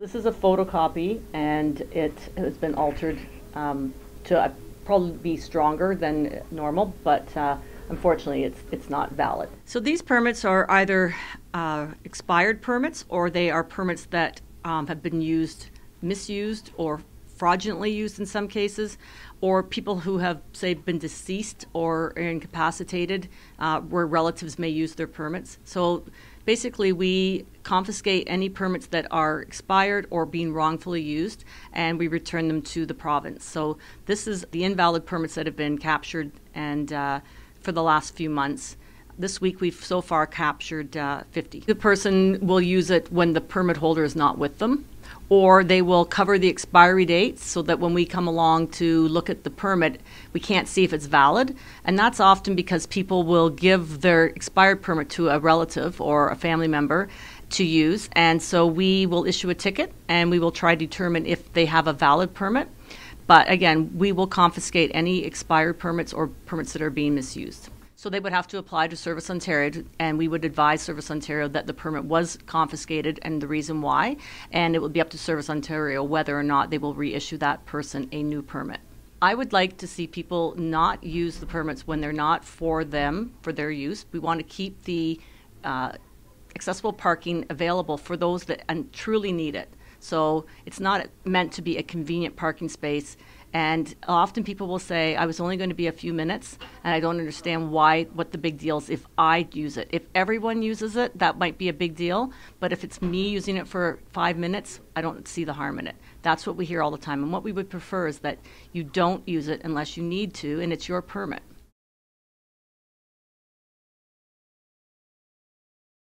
This is a photocopy, and it has been altered to probably be stronger than normal, but unfortunately it's not valid. So these permits are either expired permits, or they are permits that have been misused, or fraudulently used in some cases, or people who have, say, been deceased or incapacitated, where relatives may use their permits. So basically, we confiscate any permits that are expired or being wrongfully used, and we return them to the province. So this is the invalid permits that have been captured, and for the last few months. This week we've so far captured 50. The person will use it when the permit holder is not with them, or they will cover the expiry dates so that when we come along to look at the permit, we can't see if it's valid. And that's often because people will give their expired permit to a relative or a family member to use, and so we will issue a ticket and we will try to determine if they have a valid permit. But again, we will confiscate any expired permits or permits that are being misused. So they would have to apply to Service Ontario, and we would advise Service Ontario that the permit was confiscated and the reason why, and it would be up to Service Ontario whether or not they will reissue that person a new permit. I would like to see people not use the permits when they're not for them, for their use. We want to keep the accessible parking available for those that truly need it. So it's not meant to be a convenient parking space. And often people will say, I was only going to be a few minutes, and I don't understand what the big deal is if I use it. If everyone uses it, that might be a big deal. But if it's me using it for 5 minutes, I don't see the harm in it. That's what we hear all the time. And what we would prefer is that you don't use it unless you need to, and it's your permit.